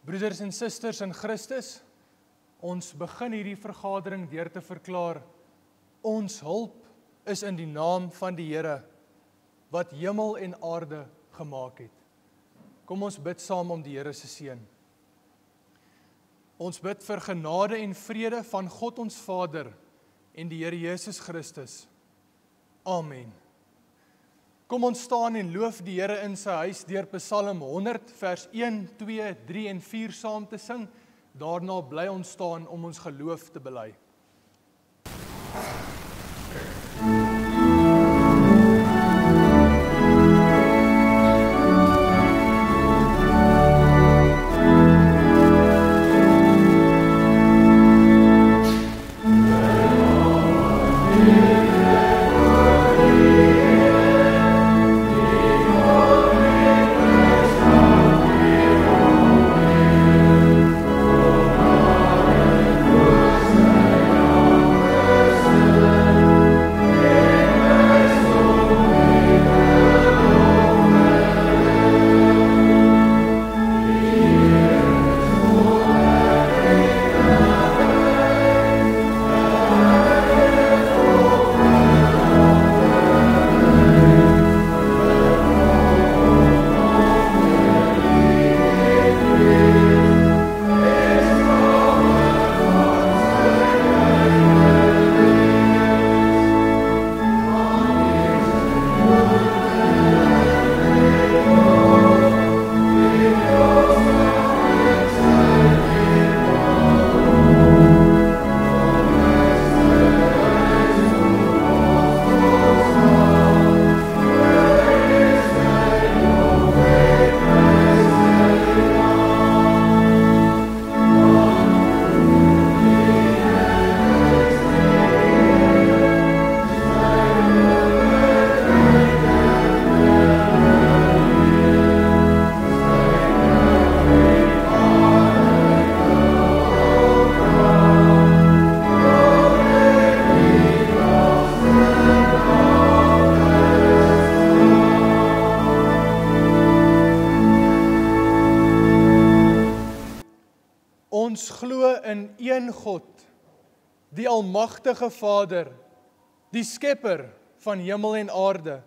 Broeders en susters in Christus, ons begin hierdie vergadering deur te verklaar, ons hulp is in die naam van die Here, wat hemel en aarde gemaak het. Kom ons bid saam om die Here se seën. Ons bid vir genade en vrede van God ons Vader en die Here Jesus Christus. Amen. Kom ons staan en loof die Here in sy huis deur Psalm 100 vers 1, 2, 3 en 4 saam te sing. Daarna bly ons staan om ons geloof te bely. Ons glo in een God, die almagtige Vader, die skepper van hemel en aarde,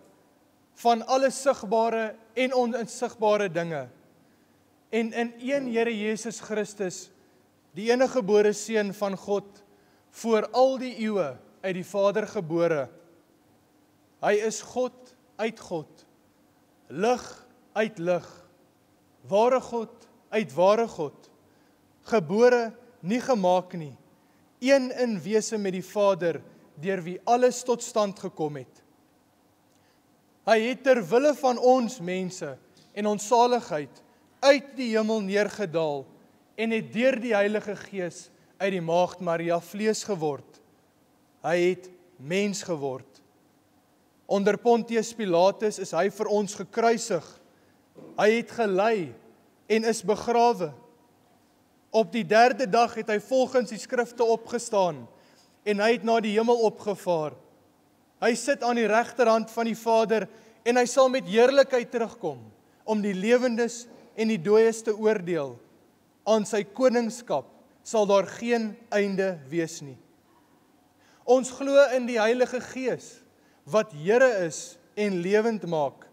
van alle sigbare en onsigbare dinge, en in een Here Jesus Christus, die eniggebore Seun van God, voor al die eeue uit die Vader gebore. Hy is God uit God, lig uit lig, ware God uit ware God, gebore, nie gemaak nie, een in wese met die Vader, deur wie alles tot stand gekom het. Hy het ter wille van ons mense en ons saligheid uit die hemel neergedaal en het deur die Heilige Gees uit die maagd Maria vlees geword. Hy het mens geword. Onder Pontius Pilatus is hy vir ons gekruisig. Hy het gelei en is begrawe. Op die 3de dag het hy volgens die skrifte opgestaan en hy het na die hemel opgevaar. Hy sit aan die regterhand van die Vader en hy sal met heerlikheid terugkom om die lewendes en die dooies te oordeel. Aan sy koningskap sal daar geen einde wees nie. Ons glo in die Heilige Gees wat Here is en lewend maak.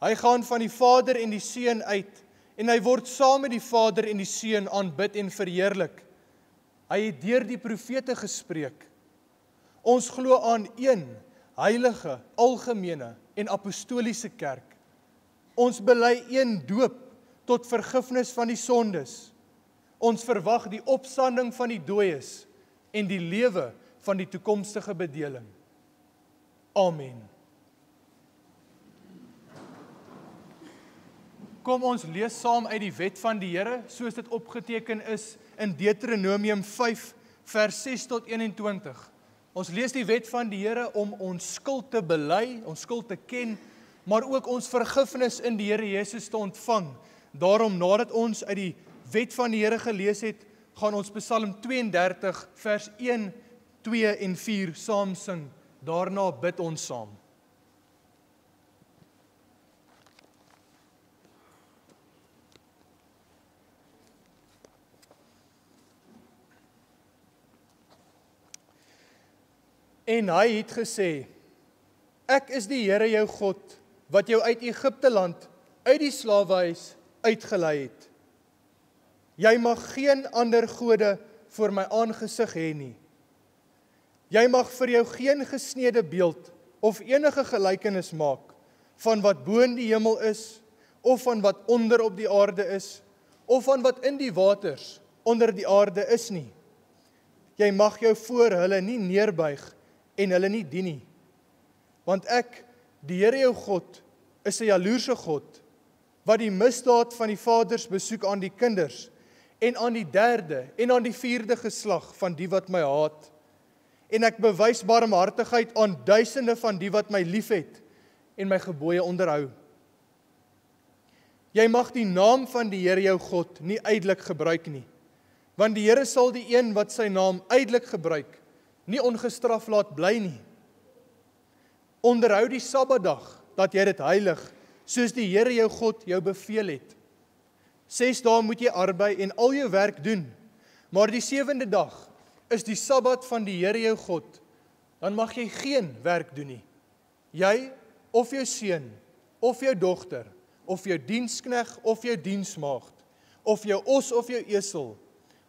Hy gaan van die Vader en die Seun uit en hy word saam met die Vader en die Seun aanbid en verheerlik. Hy het deur die profete gespreek. Ons glo aan een heilige, algemene en apostoliese kerk. Ons bely een doop tot vergifnis van die sondes. Ons verwag die opstanding van die dooies en die lewe van die toekomstige bedeling. Amen. Kom ons lees saam uit die wet van die Here, soos dit opgeteken is in Deuteronomium 5, vers 6 tot 21. Ons lees die wet van die Here om ons skuld te bely, ons skuld te ken, maar ook ons vergifnis in die Here Jesus te ontvang. Daarom, nadat ons uit die wet van die Here gelees het, gaan ons Psalm 32, vers 1, 2 en 4 saam sing. Daarna bid ons saam. En hy het gesê, ek is die Here jou God, wat jou uit Egipte land, uit die slawehuis uitgelei het. Jy mag geen ander gode voor my aangesig hê nie. Jy mag vir jou geen gesnede beeld of enige gelykenis maak van wat bo in die hemel is, of van wat onder op die aarde is, of van wat in die waters onder die aarde is nie. Jy mag jou voor hulle nie neerbuig en hulle nie dien nie. Want ek, die Here jou God, is 'n jaloerse God, wat die misdaad van die vaders besoek aan die kinders, en aan die derde en aan die vierde geslag van die wat my haat. En ek bewys barmhartigheid aan duisende van die wat my liefhet en my gebooie onderhou. Jy mag die naam van die Here jou God nie ydelik gebruik nie, want die Here sal die een wat sy naam ydelik gebruik, nie ongestraf laat bly nie. Onderhou die Sabbatdag, dat jy dit heilig, soos die Here jou God jou beveel het. 6 dae moet jy arbei en al jou werk doen, maar die 7de dag is die Sabbat van die Here jou God, dan mag jy geen werk doen nie. Jy, of jou seun, of jou dogter, of jou dienskneg, of jou diensmaagd, of jou os of jou esel,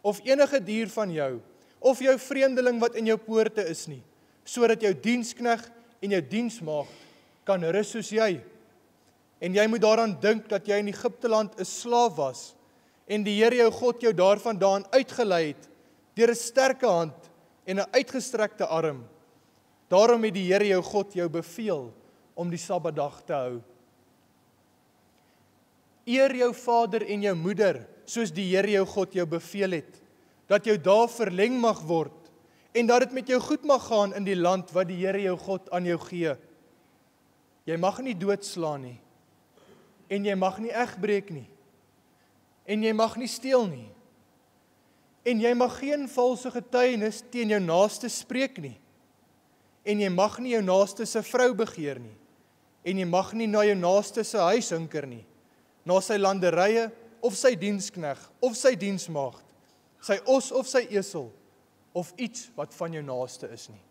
of enige dier van jou, of jou vreemdeling wat in jou poorte is nie, sodat jou dienskneg en jou diensmaagd kan rus soos jy. En jy moet daaraan dink dat jy in Egipte land 'n slaaf was, en die Here jou God jou daarvandaan uitgelei het, deur 'n sterke hand en 'n uitgestrekte arm. Daarom het die Here jou God jou beveel om die Sabbatdag te hou. Eer jou vader en jou moeder, soos die Here jou God jou beveel het, dat jou dae verleng mag word, en dat dit met jou goed mag gaan in die land wat die Here jou God aan jou gee. Jy mag nie doodslaan nie, en jy mag nie egbreek nie, en jy mag nie steel nie, en jy mag geen valse getuienis teen jou naaste spreek nie, en jy mag nie jou naaste se vrou begeer nie, en jy mag nie na jou naaste se huis hinker nie, na sy landerye, of sy dienskneg, of sy diensmaagd, sy os of sy esel, of iets wat van jou naaste is nie.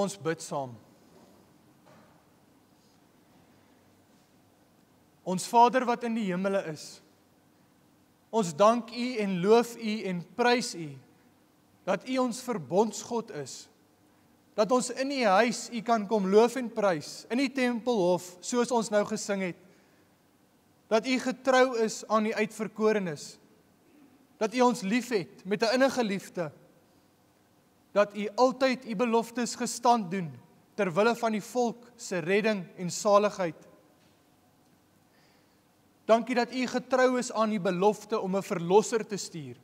ons bid saam. Ons Vader wat in die hemele is, ons dank U en loof U en prys U, dat U ons verbondsgod is, dat ons in U huis U kan kom loof en prys, in die tempelhof, soos ons nou gesing het, dat U getrou is aan die uitverkorenes, dat U ons liefhet met 'n innige liefde, dat U altyd U beloftes gestand doen, ter wille van die volk se redding en saligheid. Dankie dat U getrou is aan die belofte om 'n verlosser te stuur,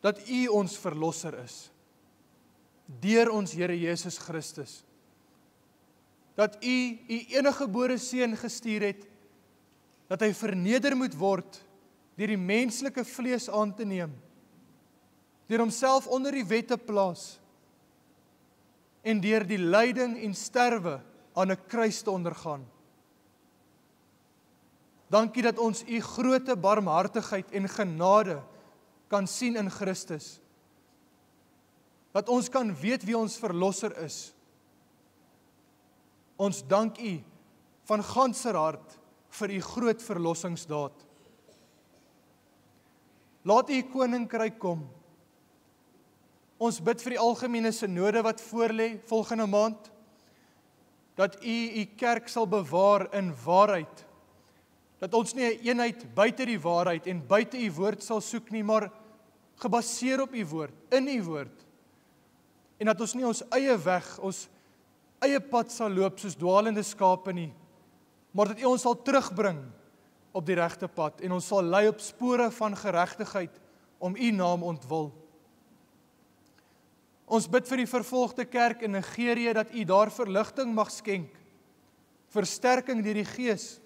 dat U ons verlosser is, deur ons Here Jesus Christus, dat U U eniggebore seun gestuur het, dat hy verneder moet word deur die menslike vlees aan te neem, deur homself onder die wet te plaas en deur die lyding en sterwe aan 'n kruis te ondergaan. Dankie dat ons U groote barmhartigheid en genade kan sien in Christus, dat ons kan weet wie ons verlosser is. Ons dank U van ganser hart vir U groot verlossingsdaad. Laat U koninkryk kom. Ons bid vir die algemene synode wat voorlê volgende maand, dat U U kerk sal bewaar in waarheid, dat ons nie 'n eenheid buite die waarheid en buite U woord sal soek nie, maar gebaseer op U woord, in U woord, en dat ons nie ons eie weg, ons eie pad sal loop soos dwaalende skape nie, maar dat U ons sal terugbring op die regte pad en ons sal lei op spore van geregtigheid om U naam ontwil. Ons bid vir die vervolgde kerk in Nigerië dat U daar verligting mag skenk, versterking deur die Gees.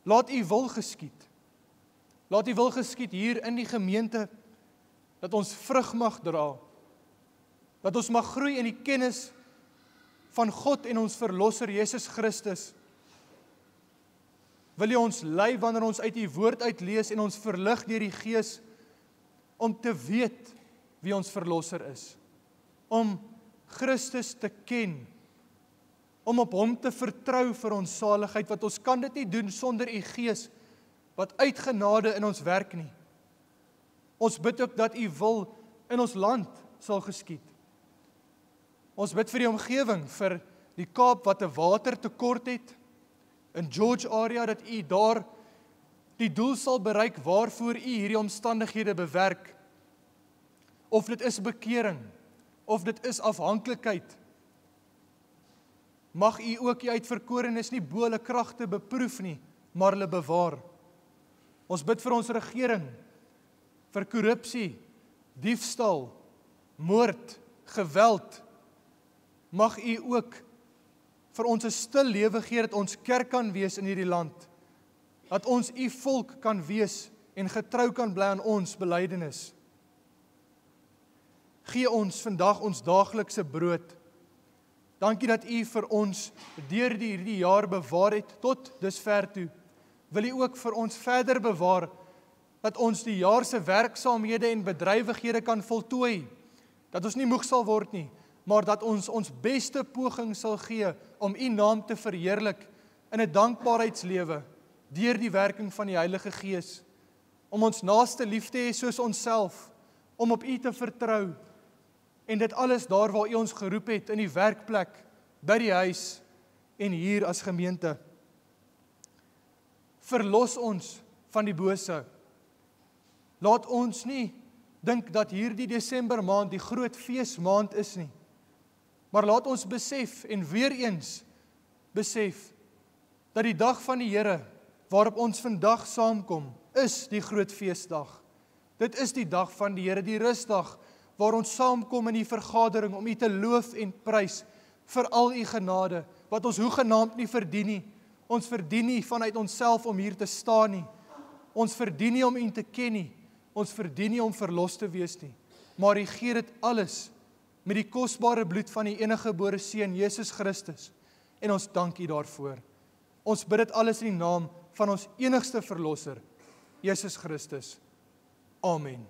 Laat U wil geskied. Laat U wil geskied hier in die gemeente, dat ons vrug mag dra, dat ons mag groei in die kennis van God en ons verlosser Jesus Christus. Wil U ons lei wanneer ons uit U woord uitlees en ons verlig deur die Gees om te weet wie ons verlosser is, om Christus te ken, om op Hom te vertrou vir ons saligheid, want ons kan dit nie doen sonder U Gees, wat uit genade in ons werk nie. Ons bid ook dat U wil in ons land sal geskied. Ons bid vir die omgewing, vir die Kaap wat 'n watertekort het, in George area, dat U daar die doel sal bereik waarvoor U hierdie omstandighede bewerk. Of dit is bekering, of dit is afhanklikheid. Mag U ook die uitverkorenes nie bo hulle kragte beproef nie, maar hulle bewaar. Ons bid vir ons regering, vir korrupsie, diefstal, moord, geweld. Mag U ook vir ons 'n stil lewe gee, dat ons kerk kan wees in hierdie land, dat ons U volk kan wees en getrou kan bly aan ons belydenis. Gee ons vandag ons daaglikse brood. Dankie dat U vir ons deur hierdie jaar bewaar het tot dusver toe. Wil U ook vir ons verder bewaar, dat ons die jaar se werksaamhede en bedrywighede kan voltooi, dat ons nie moeg sal word nie, maar dat ons ons beste poging sal gee om U naam te verheerlik in 'n dankbaarheidslewe, deur die werking van die Heilige Gees, om ons naaste lief te hê soos onsself, om op U te vertrou, en dit alles daar waar U ons geroep het, in die werkplek, by die huis, en hier as gemeente. Verlos ons van die bose. Laat ons nie dink dat hierdie Desember maand die groot feesmaand is nie, maar laat ons besef, en weer eens besef, dat die dag van die Here, waarop ons vandag saamkom, is die groot feesdag. Dit is die dag van die Here, die rusdag, waar ons saamkom in die vergadering om U te loof en prys vir al U genade, wat ons hoegenaamd nie verdien nie. Ons verdien nie vanuit onsself om hier te staan nie. Ons verdien nie om U te ken nie. Ons verdien nie om verlos te wees nie. Maar U gee dit alles met die kosbare bloed van die eniggebore Seun Jesus Christus. En ons dank U daarvoor. Ons bid dit alles in die naam van ons enigste verlosser, Jesus Christus. Amen.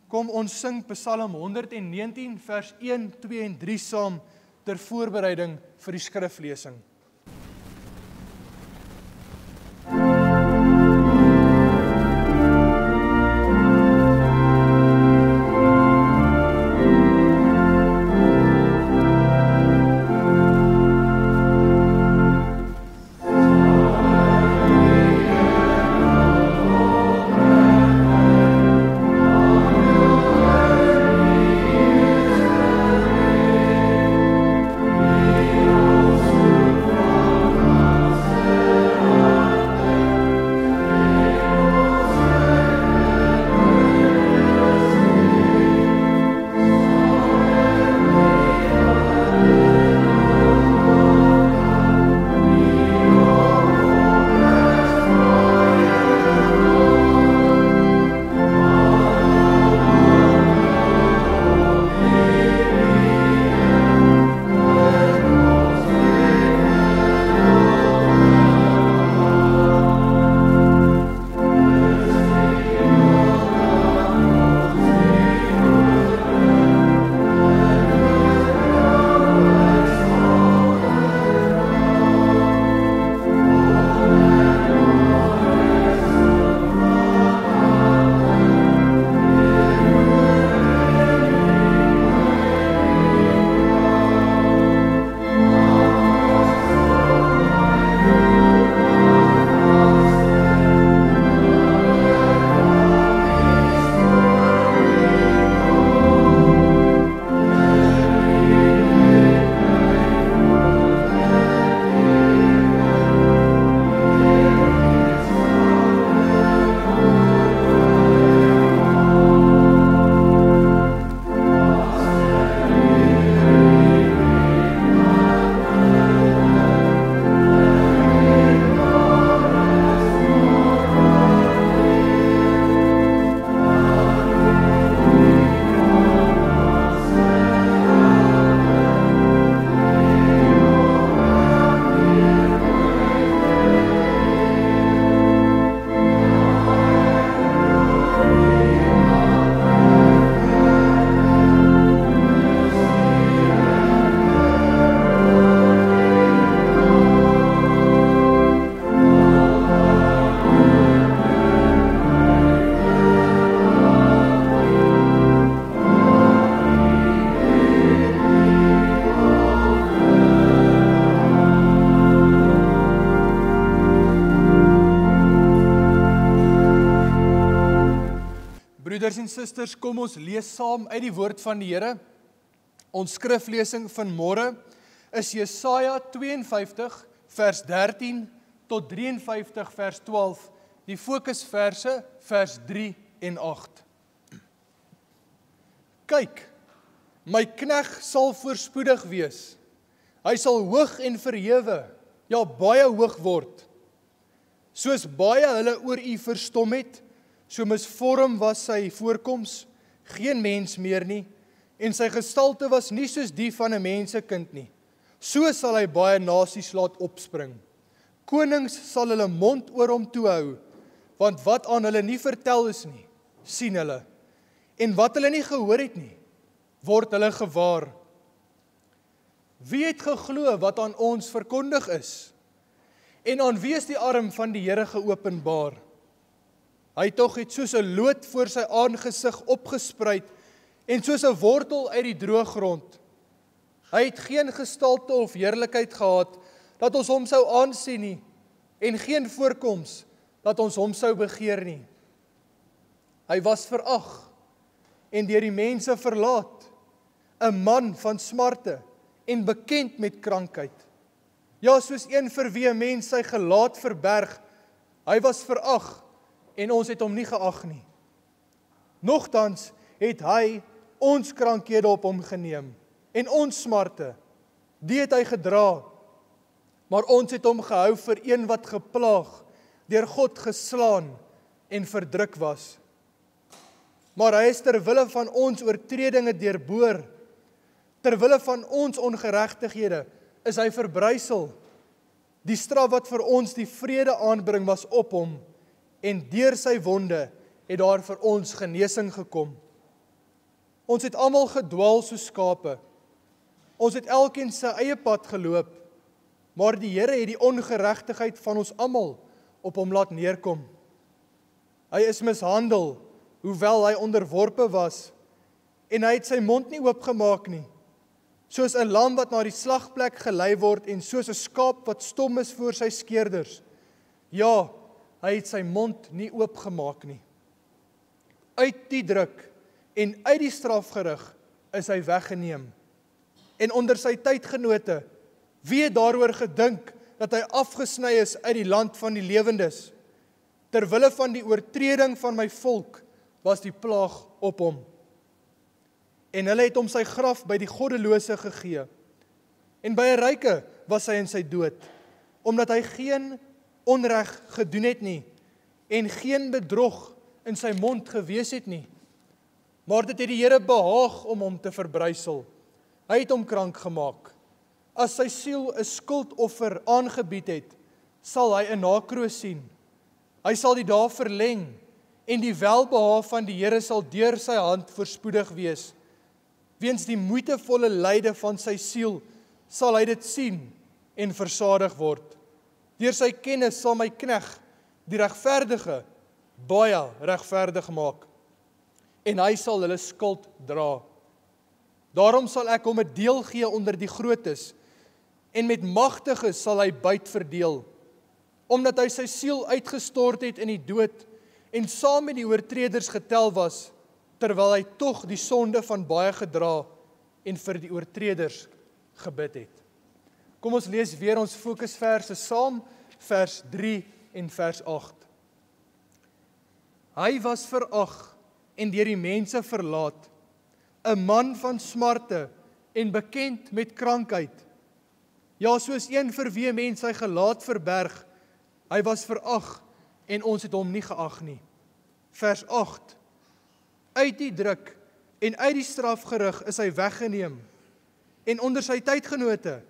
Kom ons sing Psalm 119 vers 1, 2 en 3 saam ter voorbereiding vir die skriflesing. Broeders en susters, kom ons lees saam uit die woord van die Here. Ons skriflesing van môre is Jesaja 52 vers 13 tot 53 vers 12. Die fokusverse vers 3 en 8. Kyk, my knegt sal voorspoedig wees. Hy sal hoog en verhewe, ja baie hoog word. Soos baie hulle oor u verstom het, so misvorm was sy voorkoms, geen mens meer nie, en sy gestalte was nie soos die van 'n mensekind nie. So sal hy baie nasies laat opspring. Konings sal hulle mond oor hom toe hou, want wat aan hulle nie vertel is nie, sien hulle, en wat hulle nie gehoor het nie, word hulle gewaar. Wie het geglo wat aan ons verkondig is? En aan wie is die arm van die Here geopenbaar? Hy tog het soos 'n loot voor sy aangesig opgespruit en soos 'n wortel uit die droë grond. Hy het geen gestalte of heerlikheid gehad dat ons hom sou aansien nie en geen voorkoms dat ons hom sou begeer nie. Hy was verag en deur die mense verlaat, 'n man van smarte en bekend met krankheid. Ja, soos een vir wie 'n mens sy gelaat verberg, hy was verag en ons het hom nie geag nie. Nogtans het hy ons krankhede op hom geneem en ons smarte, die het hy gedra. Maar ons het hom gehou vir een wat geplaag, deur God geslaan en verdruk was. Maar hy is ter wille van ons oortredinge deurboor, ter wille van ons ongeregtighede is hy verbrysel. Die straf wat vir ons die vrede aanbring was op hom, en deur sy wonde het daar vir ons genesing gekom. Ons het almal gedwaal soos skape. Ons het elkeen sy eie pad geloop, maar die Here het die ongeregtigheid van ons almal op hom laat neerkom. Hy is mishandel, hoewel hy onderworpe was, en hy het sy mond nie oopgemaak nie, soos 'n lam wat na die slagplek gelei word en soos 'n skaap wat stom is voor sy skeerders. Ja, hy het sy mond nie oopgemaak nie. Uit die druk en uit die strafgerig is hy weggeneem. En onder sy tydgenote, wie het daaroor gedink dat hy afgesny is uit die land van die lewendes? Terwille van die oortreding van my volk was die plaag op hom. En hulle het hom sy graf by die goddelose gegee. En by 'n ryke was hy in sy dood, omdat hy geen onreg gedoen het nie, en geen bedrog in sy mond gewees het nie. Maar dit het die Here behaag om hom te verbrysel. Hy het hom krank gemaak. As sy siel 'n skuldoffer aangebied het, sal hy 'n nakroos sien. Hy sal die dae verleng, en die welbehae van die Here sal deur sy hand voorspoedig wees. Weens die moeitevolle lyde van sy siel, sal hy dit sien en versadig word. Deur sy kennis sal my knegg, die regverdige, baie regverdig maak, en hy sal hulle skuld dra. Daarom sal ek hom 'n deel gee onder die grootes, en met magtiges sal hy byt verdeel, omdat hy sy siel uitgestort het in die dood, en saam met die oortreders getel was, terwyl hy tog die sonde van baie gedra en vir die oortreders gebid het. Kom ons lees weer ons fokusverse saam, vers 3 en vers 8. Hy was verag en deur die mense verlaat, 'n man van smarte en bekend met krankheid. Ja, soos een vir wie 'n mens sy gelaat verberg, hy was verag en ons het hom nie geag nie. Vers 8. Uit die druk en uit die strafgerig is hy weggeneem, en onder sy tydgenote,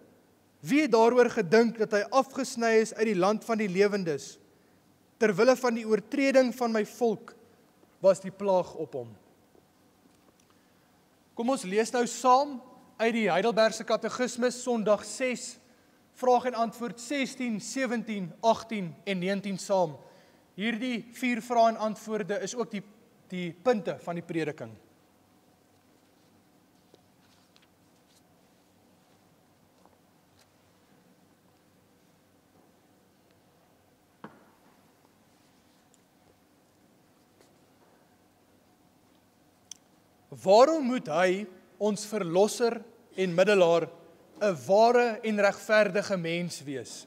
wie het daaroor gedink dat hy afgesny is uit die land van die lewendes? Terwille van die oortreding van my volk was die plaag op hom. Kom ons lees nou saam uit die Heidelbergse Katekismus, Sondag 6, vraag en antwoord 16, 17, 18 en 19 saam. Hierdie 4 vrae en antwoorde is ook die punte van die prediking. Waarom moet hy, ons verlosser en middelaar, 'n ware en regverdige mens wees?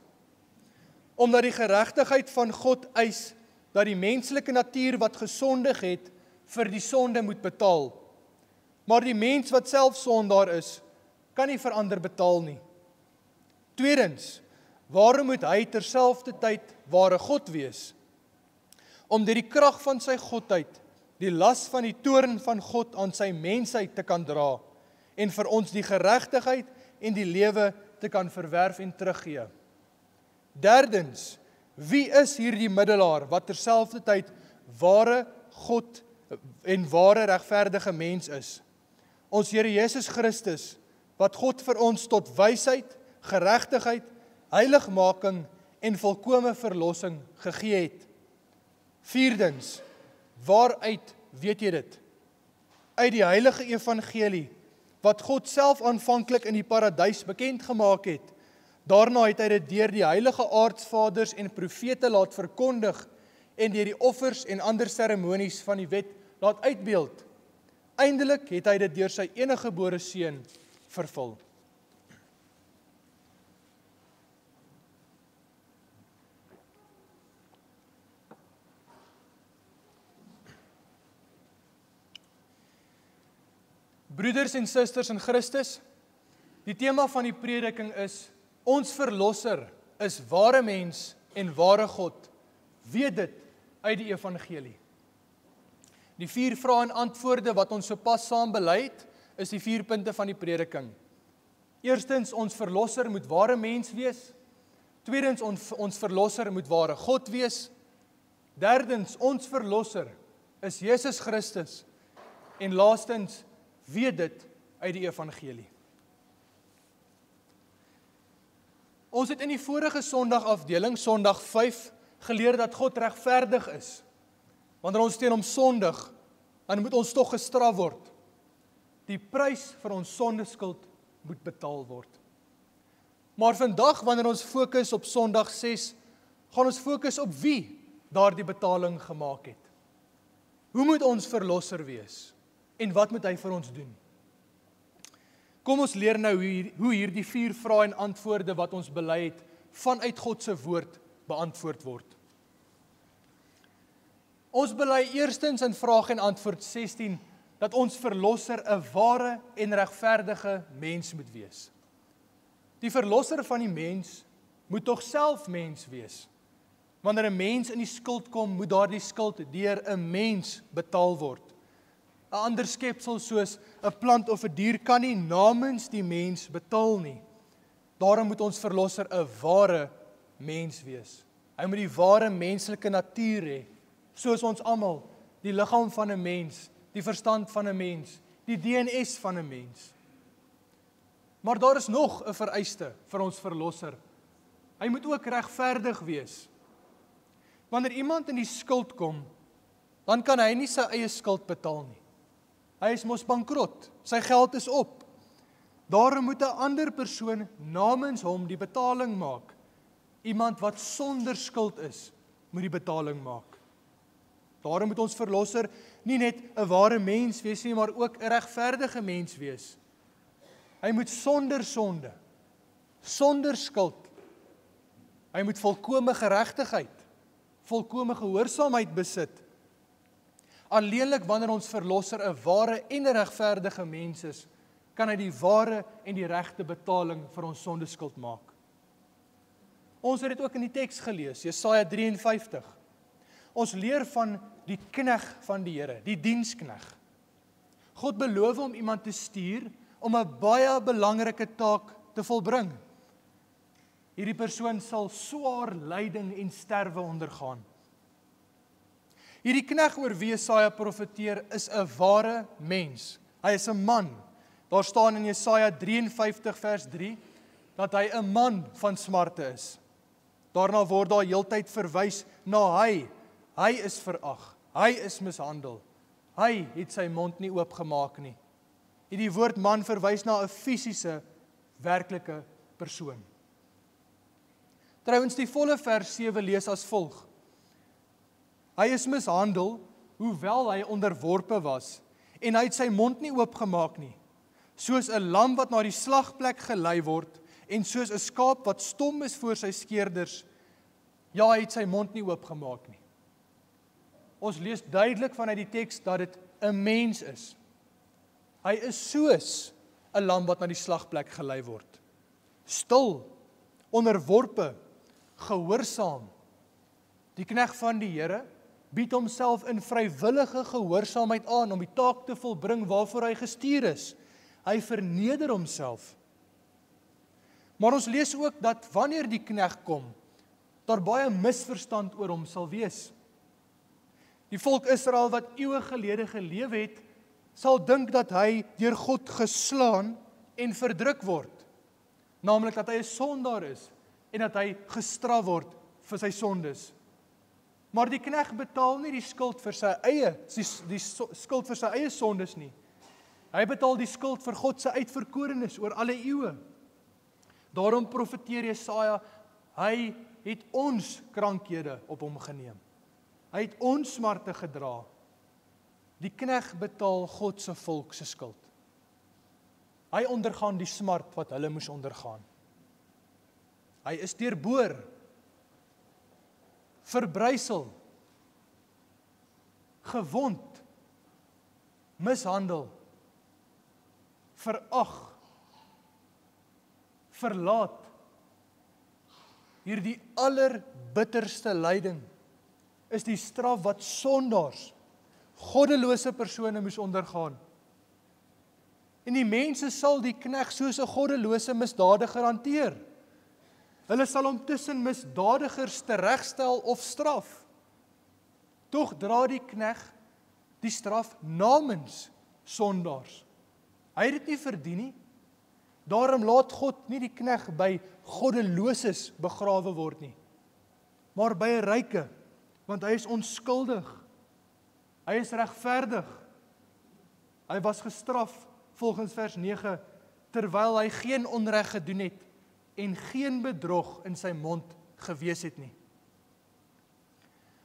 Omdat die geregtigheid van God eis dat die menslike natuur wat gesondig het, vir die sonde moet betaal. Maar die mens wat self sondaar is, kan nie vir ander betaal nie. Tweedens, waarom moet hy terselfdertyd ware God wees? Om deur die krag van sy godheid die las van die toorn van God aan sy mensheid te kan dra, en vir ons die geregtigheid en die lewe te kan verwerf en teruggee. Derdens, wie is hierdie middelaar wat terselfdertyd ware God en ware regverdige mens is? Ons Here Jesus Christus, wat God vir ons tot wysheid, geregtigheid, heiligmaking en volkome verlossing gegee het. Vierdens, waaruit weet jy dit? Uit die heilige evangelie, wat God self aanvanklik in die paradys bekend gemaak het. Daarna het hy dit deur die heilige aartsvaders en profete laat verkondig en deur die offers en ander seremonies van die wet laat uitbeeld. Eindelik het hy dit deur sy eniggebore seun vervul. Broeders en susters in Christus, die tema van die prediking is, ons verlosser is ware mens en ware God. Weet dit uit die evangelie. Die 4 vrae en antwoorde wat ons sopas saam bely het, is die 4 punte van die prediking. Eerstens, ons verlosser moet ware mens wees. Tweedens, ons verlosser moet ware God wees. Derdens, ons verlosser is Jesus Christus. En laastens, weet dit uit die evangelie. Ons het in die vorige Sondag afdeling, Sondag 5, geleer dat God regverdig is. Wanneer ons teen hom sondig, dan moet ons tog gestraf word. Die prys vir ons sondeskuld moet betaal word. Maar vandag, wanneer ons fokus op Sondag 6, gaan ons fokus op wie daardie betaling gemaak het. Hoe moet ons verlosser wees? En wat moet hy vir ons doen? Kom ons leer nou hoe hierdie 4 vrae en antwoorde wat ons bely het, vanuit God se woord beantwoord word. Ons bely eerstens in vraag en antwoord 16, dat ons verlosser 'n ware en regverdige mens moet wees. Die verlosser van die mens moet tog self mens wees. Wanneer 'n mens in die skuld kom, moet daardie skuld deur 'n mens betaal word. 'n Ander skepsel soos 'n plant of 'n dier kan nie namens die mens betaal nie. Daarom moet ons verlosser 'n ware mens wees. Hy moet die ware menslike natuur hê, soos ons almal, die liggaam van 'n mens, die verstand van 'n mens, die DNS van 'n mens. Maar daar is nog 'n vereiste vir ons verlosser. Hy moet ook regverdig wees. Wanneer iemand in die skuld kom, dan kan hy nie sy eie skuld betaal nie. Hy is mos bankrot, sy geld is op. Daarom moet 'n ander persoon namens hom die betaling maak. Iemand wat sonder skuld is, moet die betaling maak. Daarom moet ons verlosser nie net 'n ware mens wees nie, maar ook 'n regverdige mens wees. Hy moet sonder sonde, sonder skuld. Hy moet volkome geregtigheid, volkome gehoorsaamheid besit. Alleenlik wanneer ons verlosser 'n ware en 'n regverdige mens is, kan hy die ware en die regte betaling vir ons sondeskuld maak. Ons het dit ook in die teks gelees, Jesaja 53. Ons leer van die knegg van die Here, die diensknegg. God beloof om iemand te stuur om 'n baie belangrike taak te volbring. Hierdie persoon sal swaar lyding en sterwe ondergaan. Hierdie knegg oor wie Jesaja profeteer is 'n ware mens. Hy is 'n man. Daar staan in Jesaja 53 vers 3 dat hy 'n man van smarte is. Daarna word daar heeltyd verwys na hy. Hy is verag. Hy is mishandel. Hy het sy mond nie oopgemaak nie. Hierdie woord man verwys na 'n fisiese, werklike persoon. Trouwens, die volle vers 7 lees as volg. Hy is mishandel, hoewel hy onderworpe was, en hy het sy mond nie oopgemaak nie. Soos 'n lam wat na die slagplek gelei word, en soos 'n skaap wat stom is voor sy skeerders, ja, hy het sy mond nie oopgemaak nie. Ons lees duidelik vanuit die teks dat dit 'n mens is. Hy is soos 'n lam wat na die slagplek gelei word. Stil, onderworpe, gehoorsaam. Die knegg van die Here bied homself in vrywillige gehoorsaamheid aan om die taak te volbring waarvoor hy gestuur is. Hy verneder homself. Maar ons lees ook dat wanneer die knegg kom, daar baie misverstand oor hom sal wees. Die volk Israel wat eeue gelede geleef het, sal dink dat hy deur God geslaan en verdruk word. Naamlik dat hy 'n sondaar is en dat hy gestraf word vir sy sondes. Maar die knegg betaal nie die skuld vir sy eie, die skuld vir sy eie sondes nie. Hy betaal die skuld vir God se uitverkorenes oor alle eeue. Daarom profeteer Jesaja, hy het ons krankhede op hom geneem. Hy het ons smarte gedra. Die knegg betaal God se volk se skuld. Hy ondergaan die smart wat hulle moes ondergaan. Hy is deurboor, verbrysel, gewond, mishandel, verag, verlaat. Hierdie allerbitterste lyding is die straf wat sondaars, goddelose persone moes ondergaan. En die mense sal die knegg soos 'n goddelose misdadiger hanteer. Hulle sal hom tussen misdadigers teregstel of straf. Tog dra die knegg die straf namens sondaars. Hy het dit nie verdien nie. Daarom laat God nie die knegg by goddeloses begrawe word nie, maar by 'n ryke, want hy is onskuldig. Hy is regverdig. Hy was gestraf volgens vers 9, terwyl hy geen onreg gedoen het en geen bedrog in sy mond gewees het nie.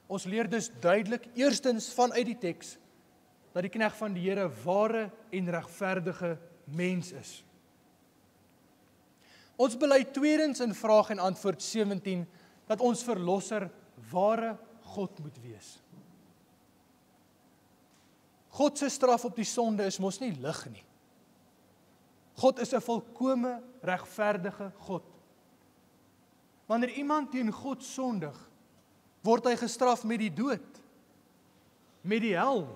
Ons leer dus duidelik eerstens vanuit die teks dat die knegg van die Here 'n ware en regverdige mens is. Ons bely tweedens in vraag en antwoord 17 dat ons verlosser ware God moet wees. God se straf op die sonde is mos nie lig nie. God is 'n volkome regverdige God. Wanneer iemand teen God sondig, word hy gestraf met die dood, met die hel.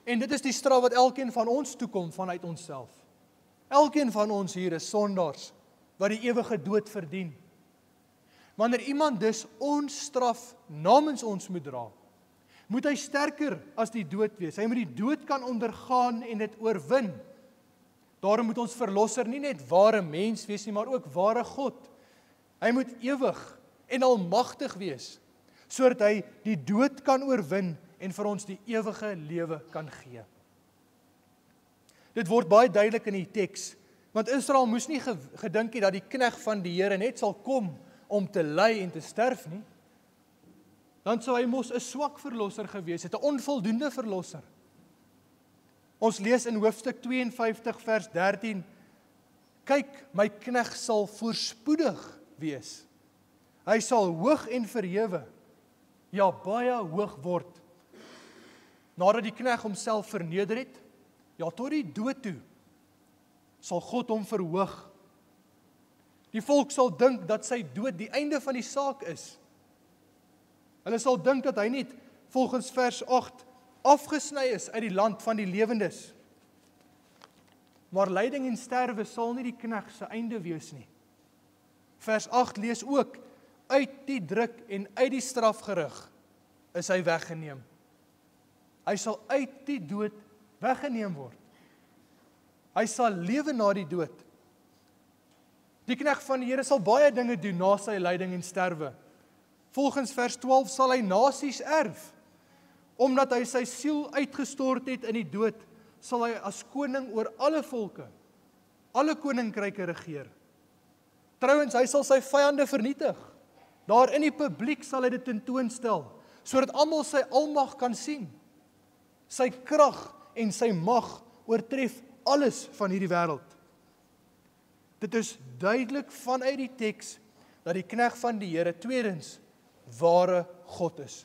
En dit is die straf wat elkeen van ons toekom vanuit onsself. Elkeen van ons hier is sondaars wat die ewige dood verdien. Wanneer iemand dus ons straf namens ons moet dra, moet hy sterker as die dood wees. Hy moet die dood kan ondergaan en dit oorwin. Daarom moet ons verlosser nie net ware mens wees nie, maar ook ware God. Hy moet ewig en almagtig wees, sodat hy die dood kan oorwin en vir ons die ewige lewe kan gee. Dit word baie duidelik in die teks, want Israel moes nie gedink het dat die knegg van die Here net sal kom om te ly en te sterf nie. Dan sou hy mos 'n swak verlosser gewees het, 'n onvoldoende verlosser. Ons lees in hoofstuk 52 vers 13, kyk, my knegg sal voorspoedig wees. Hy sal hoog en verhewe, ja baie hoog word. Nadat die knegg homself verneder het, ja tot die dood toe, sal God hom verhoog. Die volk sal dink dat sy dood die einde van die saak is. Hulle sal dink dat hy net volgens vers 8 afgesny is uit die land van die lewendes. Maar lyding en sterwe sal nie die knegg se einde wees nie. Vers 8 lees ook, uit die druk en uit die strafgerig is hy weggeneem. Hy sal uit die dood weggeneem word. Hy sal lewe na die dood. Die knegg van die Here sal baie dinge doen na sy lyding en sterwe. Volgens vers 12 sal hy nasies erf. Omdat hy sy siel uitgestort het in die dood, sal hy as koning oor alle volke, alle koninkryke regeer. Trouwens, hy sal sy vyande vernietig. Daar in die publiek sal hy dit tentoonstel, sodat almal sy almag kan sien. Sy krag en sy mag oortref alles van hierdie wêreld. Dit is duidelik vanuit die teks dat die knegg van die Here tweedens ware God is.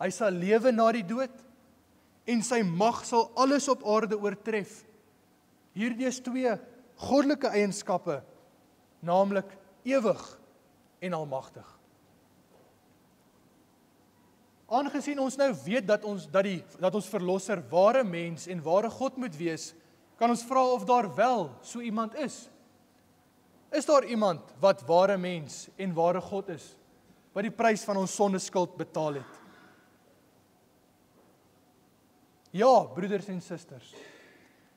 Hy sal lewe na die dood en sy mag sal alles op aarde oortref. Hierdie is twee goddelike eienskappe, naamlik ewig en almagtig. Aangesien ons nou weet dat ons verlosser ware mens en ware God moet wees, kan ons vra of daar wel so iemand is. Is daar iemand wat ware mens en ware God is, wat die prys van ons sondeskuld betaal het? Ja, broeders en susters.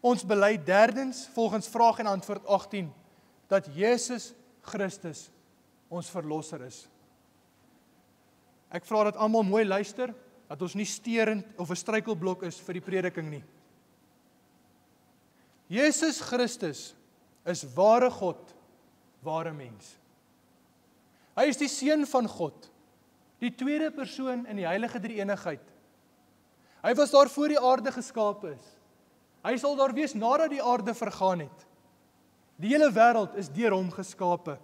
Ons bely derdens, volgens vraag en antwoord 18, dat Jesus Christus ons verlosser is. Ek vra dat almal mooi luister, dat ons nie steurend of 'n struikelblok is vir die prediking nie. Jesus Christus is ware God, ware mens. Hy is die seun van God, die tweede persoon in die heilige drie-eenigheid. Hy was daar voor die aarde geskape is. Hy sal daar wees nadat die aarde vergaan het. Die hele wêreld is deur hom geskape.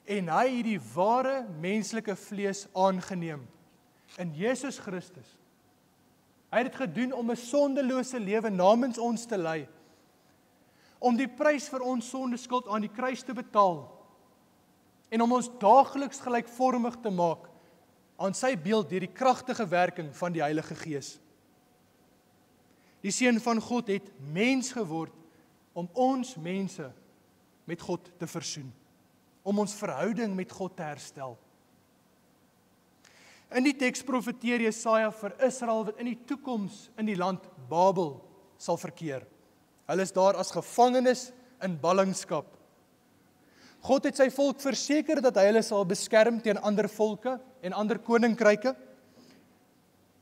En hy het die ware menslike vlees aangeneem in Jesus Christus. Hy het dit gedoen om 'n sondelose lewe namens ons te lei, om die prys vir ons sondeskuld aan die kruis te betaal en om ons daagliks gelykvormig te maak aan sy beeld deur die kragtige werking van die Heilige Gees. Die Seun van God het mens geword om ons mense met God te versoen, om ons verhouding met God te herstel. In die teks profeteer Jesaja vir Israel wat in die toekoms in die land Babel sal verkeer. Hulle is daar as gevangenes in ballingskap. God het sy volk verseker dat hy hulle sal beskerm teen ander volke en ander koninkryke,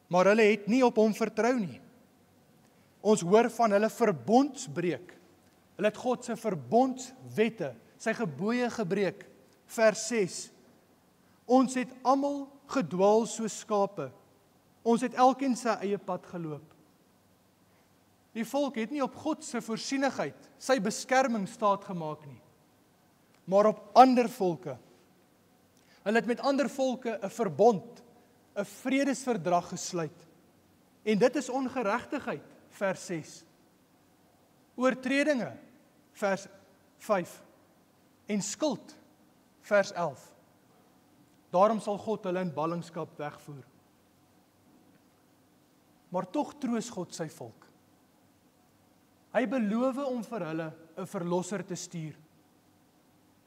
maar hulle het nie op hom vertrou nie. Ons hoor van hulle verbondsbreek. Hulle het God se verbondswette, sy gebooie gebreek. Vers 6. Ons het almal gedwaal soos skape. Ons het elkeen sy eie pad geloop. Die volk het nie op God se voorsienigheid, sy beskerming staat gemaak nie, maar op ander volke. Hulle het met ander volke 'n verbond, 'n vredesverdrag gesluit. En dit is ongeregtigheid, vers 6. Oortredinge, vers 5. En skuld, vers 11. Daarom sal God hulle in ballingskap wegvoer. Maar tog troos God sy volk. Hy beloof om vir hulle 'n verlosser te stuur.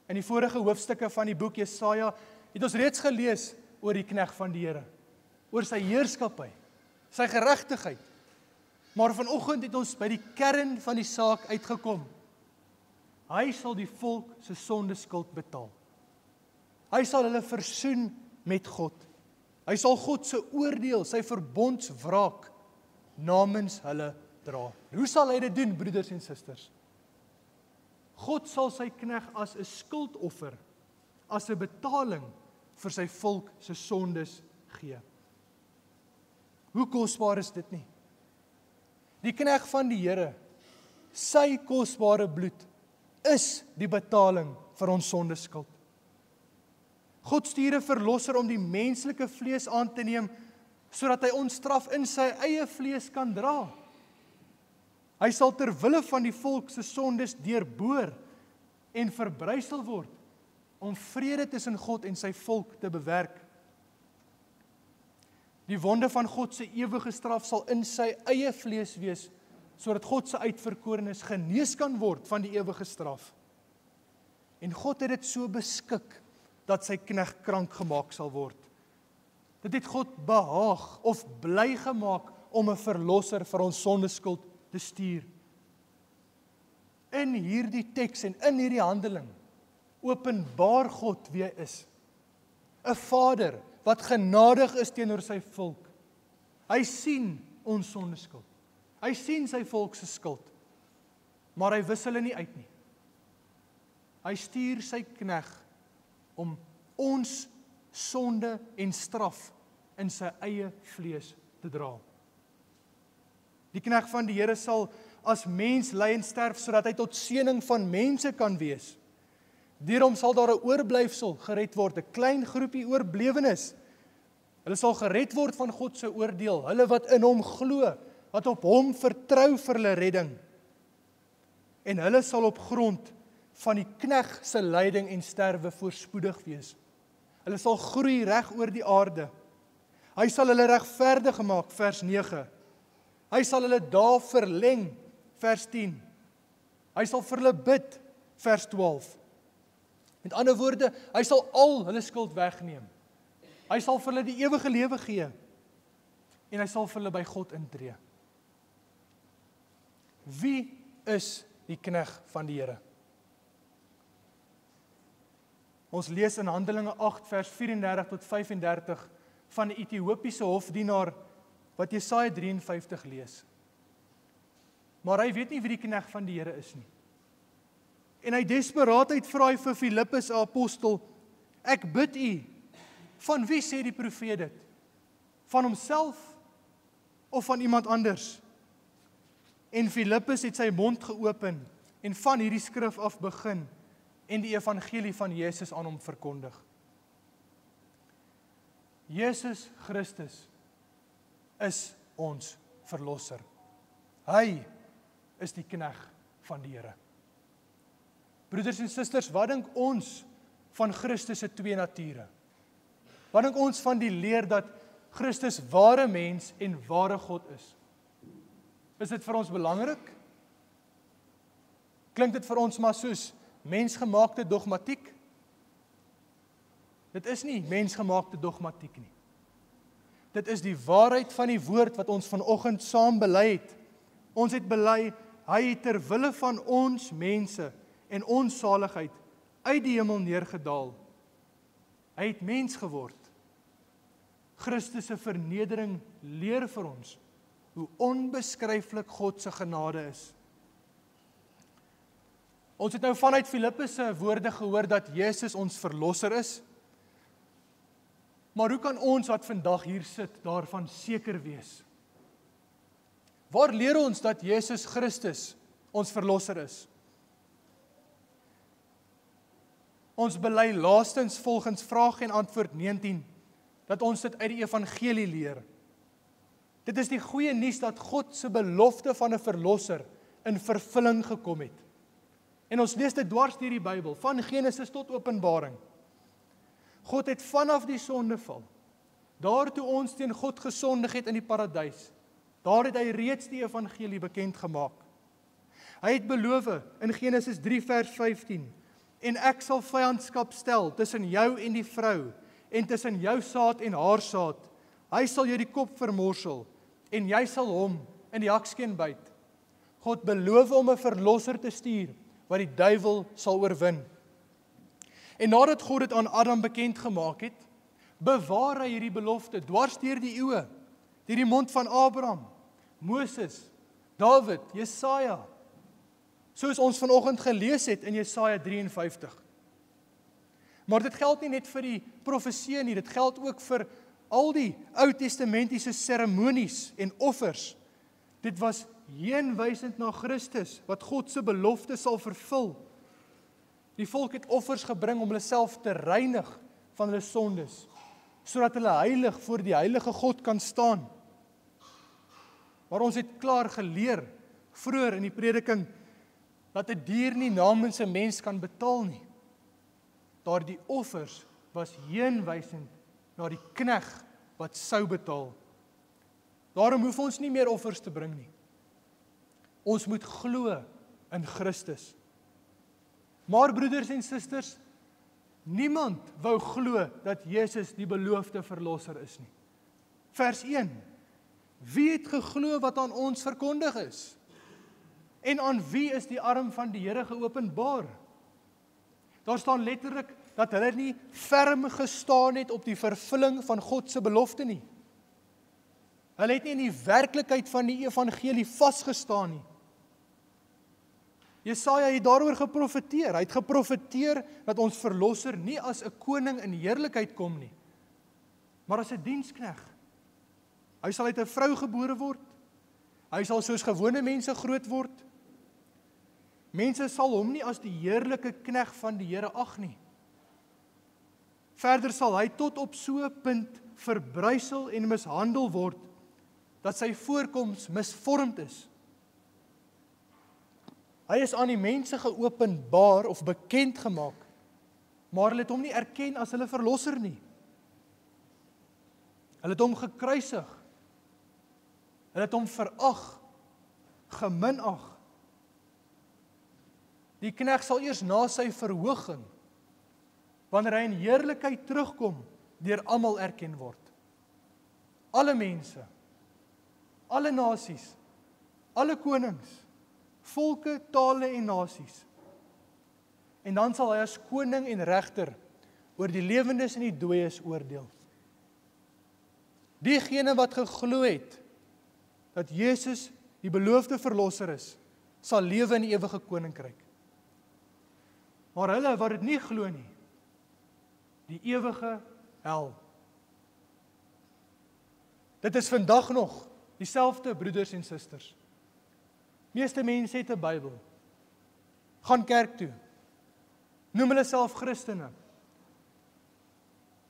In die vorige hoofstukke van die boek Jesaja het ons reeds gelees oor die knegt van die Here, oor sy heerskappy, sy geregtigheid. Maar vanoggend het ons by die kern van die saak uitgekom. Hy sal die volk se sondeskuld betaal. Hy sal hulle versoen met God. Hy sal God se oordeel, sy verbondswraak namens hulle dra. Hoe sal hy dit doen, broeders en susters? God sal sy knegt as 'n skuldoffer, as 'n betaling vir sy volk se sondes gee. Hoe kosbaar is dit nie? Die knegt van die Here, sy kosbare bloed, is die betaling vir ons sondeskuld. God stuur 'n verlosser om die menslike vlees aan te neem, sodat hy ons straf in sy eie vlees kan dra. Hy sal ter wille van die volk se sondes deurboor en verbrysel word, om vrede tussen God en sy volk te bewerk. Die wonde van God se ewige straf sal in sy eie vlees wees, sodat God se uitverkorenes genees kan word van die ewige straf. En God het dit so beskik, dat sy knegt krank gemaak sal word. Dit het God behaag of bly gemaak om 'n verlosser vir ons sondeskuld te stuur. In hierdie teks en in hierdie handeling openbaar God wie hy is. 'n Vader wat genadig is teenoor sy volk. Hy sien ons sondeskuld. Hy sien sy volk se skuld. Maar hy wis hulle nie uit nie. Hy stuur sy knegt om ons sonde en straf in sy eie vlees te dra. Die knegt van die Here sal as mens ly en sterf, sodat hy tot seëning van mense kan wees. Deur hom sal daar 'n oorblyfsel gered word, 'n klein groepie oorblewenes. Hulle sal gered word van God se oordeel, hulle wat in hom glo, wat op hom vertrou vir hulle redding. En hulle sal op grond van die knegt se lyding en sterwe voorspoedig wees. Hulle sal groei reg oor die aarde. Hy sal hulle regverdig maak, vers 9. Hy sal hulle dae verleng, vers 10. Hy sal vir hulle bid, vers 12. Met ander woorde, hy sal al hulle skuld wegneem. Hy sal vir hulle die ewige lewe gee. En hy sal vir hulle by God intree. Wie is die knegt van die Here? Ons lees in Handelinge 8 vers 34 tot 35 van die Ethiopiese hofdienaar wat Jesaja 53 lees. Maar hy weet nie wie die knegt van die Here is nie. En hy desperaatheid vra hy vir Filippus, 'n apostel, ek bid u, van wie sê die profeet dit? Van homself of van iemand anders? En Filippus het sy mond geopen en van hierdie skrif af begin en die evangelie van Jesus aan hom verkondig. Jesus Christus is ons verlosser. Hy is die knegt van die Here. Broeders en susters, wat dink ons van Christus se twee nature? Wat dink ons van die leer dat Christus ware mens en ware God is? Is dit vir ons belangrik? Klink dit vir ons maar soos mensgemaakte dogmatiek? Dit is nie mensgemaakte dogmatiek nie. Dit is die waarheid van die woord wat ons vanoggend saam bely het. Ons het bely hy het ter wille van ons mense en ons saligheid uit die hemel neergedaal. Hy het mens geword. Christus se vernedering leer vir ons hoe onbeskryflik God se genade is. Ons het nou vanuit Filippus se woorde gehoor dat Jesus ons verlosser is. Maar hoe kan ons wat vandag hier sit daarvan seker wees? Waar leer ons dat Jesus Christus ons verlosser is? Ons bely laastens volgens vraag en antwoord 19 dat ons dit uit die evangelie leer. Dit is die goeie nuus dat God se belofte van 'n verlosser in vervulling gekom het. En ons lees dit dwars deur die Bybel, van Genesis tot Openbaring. God het vanaf die sondeval, daar toe ons teen God gesondig het in die paradys, daar het hy reeds die evangelie bekend gemaak. Hy het beloof in Genesis 3 vers 15, en ek sal vyandskap stel tussen jou en die vrou, en tussen jou saad en haar saad. Hy sal jou die kop vermorsel, en jy sal hom in die hakskeen byt. God beloof om 'n verlosser te stuur, wat die duiwel sal oorwin. En nadat God dit aan Adam bekend gemaak het, bewaar hy hierdie belofte dwars deur die eeue, deur die mond van Abraham, Moses, Dawid, Jesaja, soos ons vanoggend gelees het in Jesaja 53. Maar dit geld nie net vir die profeseë nie, dit geld ook vir al die Ou-testamentiese seremonies en offers. Dit was heenwysend na Christus, wat God se belofte sal vervul. Die volk het offers gebring om hulle self te reinig van hulle sondes, sodat hulle heilig voor die heilige God kan staan. Maar ons het klaar geleer, vroeër in die prediking, dat 'n dier nie namens 'n mens kan betaal nie. Daardie offers was heenwysend na die knegg wat sou betaal. Daarom hoef ons nie meer offers te bring nie. Ons moet glo in Christus. Maar broeders en susters, niemand wou glo dat Jesus die beloofde verlosser is nie. Vers 1. Wie het geglo wat aan ons verkondig is? En aan wie is die arm van die Here geopenbaar? Daar staan letterlik dat hulle nie ferm gestaan het op die vervulling van God se belofte nie. Hulle het nie in die werklikheid van die evangelie vasgestaan nie. Jesaja het daaroor geprofeteer. Hy het geprofeteer dat ons verlosser nie as 'n koning in heerlikheid kom nie, maar as 'n dienskneg. Hy sal uit 'n vrou gebore word. Hy sal soos gewone mense groot word. Mense sal hom nie as die heerlike kneg van die Here ag nie. Verder sal hy tot op so 'n punt verbrysel en mishandel word, dat sy voorkoms misvormd is. Hy is aan die mense geopenbaar of bekend gemaak, maar hulle het hom nie erken as hulle verlosser nie. Hulle het hom gekruisig. Hulle het hom verag, geminag. Die knegg sal eers na sy verhoging, wanneer hy in heerlikheid terugkom, deur almal erken word. Alle mense, alle nasies, alle konings, volke, tale en nasies. En dan sal hy as koning en regter oor die lewendes en die dooies oordeel. Diegene wat geglo het dat Jesus die beloofde verlosser is, sal lewe in die ewige koninkryk. Maar hulle wat dit nie glo nie, die ewige hel. Dit is vandag nog dieselfde, broeders en susters. Meeste mense het 'n Bybel, gaan kerk toe, noem hulle self Christene,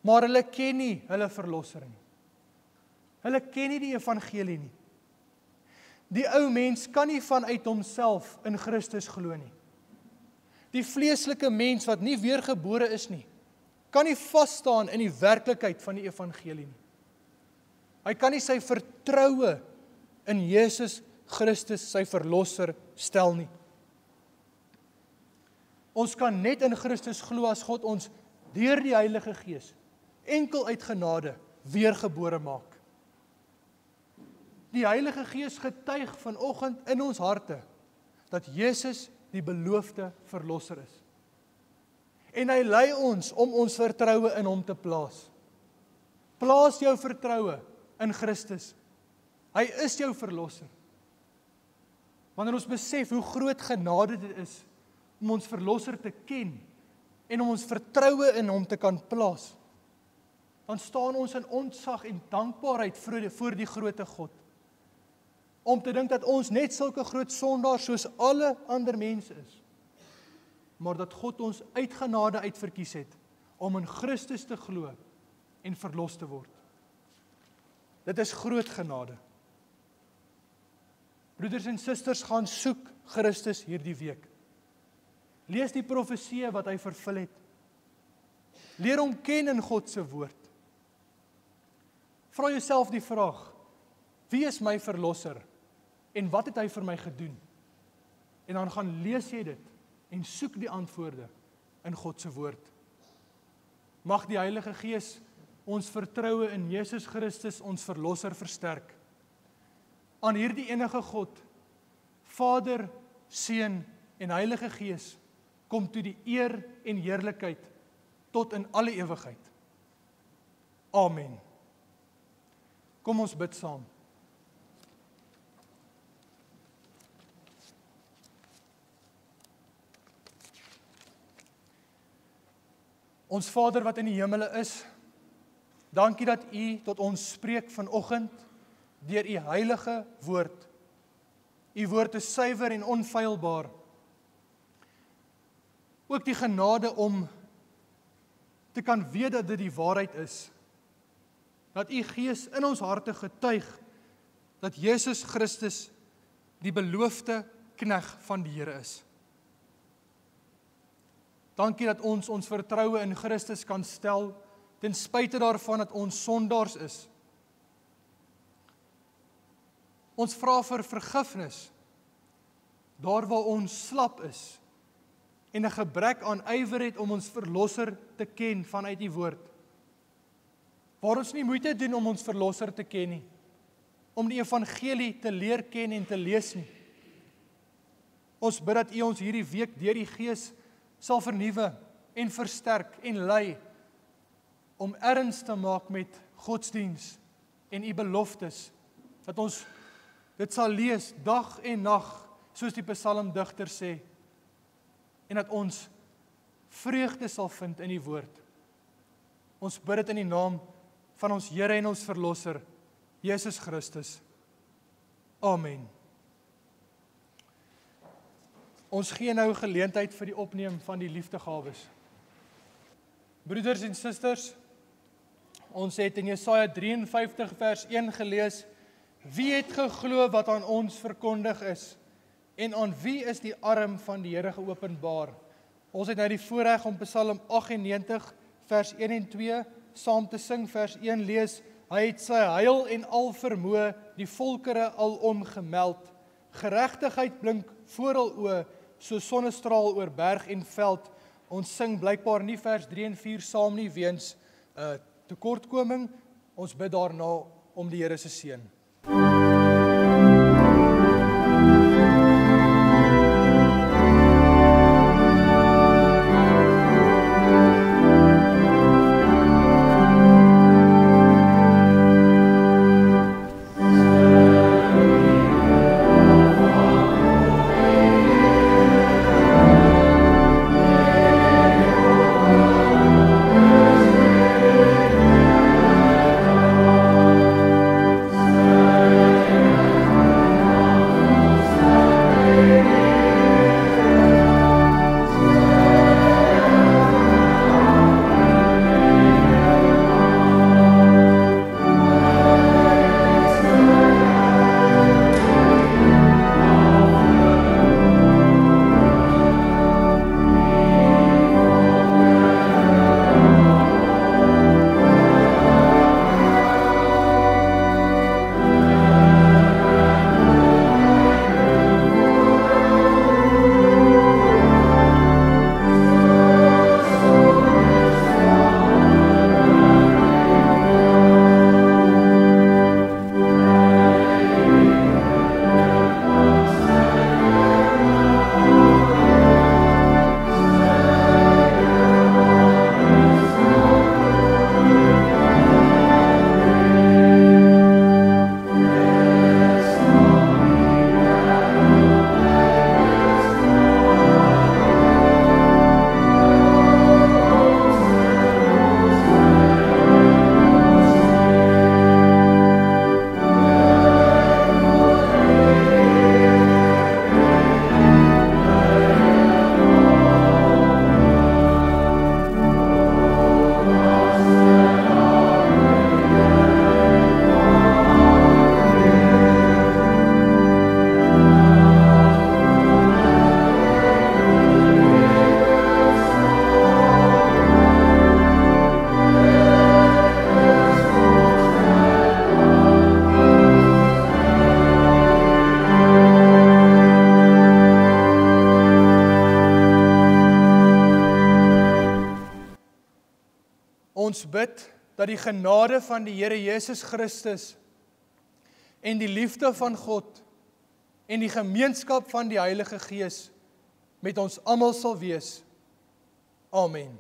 maar hulle ken nie hulle verlosser nie. Hulle ken nie die evangelie nie. Die ou mens kan nie vanuit homself in Christus glo nie. Die vleeslike mens wat nie weergebore is nie, kan nie vasstaan in die werklikheid van die evangelie nie. Hy kan nie sy vertroue in Jesus Christus, sy verlosser, stel nie. Ons kan net in Christus glo as God ons deur die Heilige Gees enkel uit genade weergebore maak. Die Heilige Gees getuig vanoggend in ons harte dat Jesus die beloofde verlosser is. En hy lei ons om ons vertroue in hom te plaas. Plaas jou vertroue in Christus. Hy is jou verlosser. Wanneer ons besef hoe groot genade dit is om ons verlosser te ken en om ons vertroue in hom te kan plaas, dan staan ons in ontzag en dankbaarheid voor die grootte God. Om te dink dat ons net sulke groot sondaars soos alle ander mense is, maar dat God ons uit genade uitverkies het om in Christus te glo en verlos te word. Dit is groot genade. Broeders en susters, gaan soek Christus hierdie week. Lees die profeseë wat hy vervul het. Leer hom ken in God se woord. Vra jouself die vraag: wie is my verlosser en wat het hy vir my gedoen? En dan gaan lees jy dit en soek die antwoorde in God se woord. Mag die Heilige Gees ons vertroue in Jesus Christus, ons verlosser, versterk. Aan hierdie enige God, Vader, Seun en Heilige Gees, kom toe die eer en heerlikheid tot in alle ewigheid. Amen. Kom ons bid saam. Ons Vader wat in die hemele is, dankie dat U tot ons spreek vanoggend deur U heilige woord. U woord is suiwer en onfeilbaar. Ook die genade om te kan weet dat dit die waarheid is. Dat U Gees in ons harte getuig dat Jesus Christus die beloofde knegg van die Here is. Dankie dat ons vertroue in Christus kan stel, ten spyte daarvan dat ons sondaars is. Ons vra vir vergifnis, daar waar ons slap is, en 'n gebrek aan ywer het om ons verlosser te ken vanuit die woord. Waar ons nie moeite doen om ons verlosser te ken nie, om die evangelie te leer ken en te lees nie. Ons bid dat U ons hierdie week deur die Gees sal vernuwe en versterk en lei om erns te maak met godsdiens en U beloftes, dat ons dit sal lees dag en nag, soos die psalmdigter sê, en dat ons vreugde sal vind in die woord. Ons bid dit in die naam van ons Here en ons Verlosser, Jesus Christus. Amen. Ons gee nou geleentheid vir die opneem van die liefdegawes. Broeders en susters, ons het in Jesaja 53 vers 1 gelees: wie het geglo wat aan ons verkondig is, en aan wie is die arm van die Here geopenbaar? Ons het nou die voorreg om Psalm 98 vers 1 en 2 saam te sing. Vers 1 lees: hy het sy heil en al vermoë die volkere alom gemeld. Geregtigheid blink voor hul oë, so sonnestraal oor berg en veld. Ons sing blykbaar nie vers 3 en 4 saam nie weens tekortkoming. Ons bid daarna om die Here se seën. ons bid dat die genade van die Here Jesus Christus en die liefde van God en die gemeenskap van die Heilige Gees met ons almal sal wees. Amen.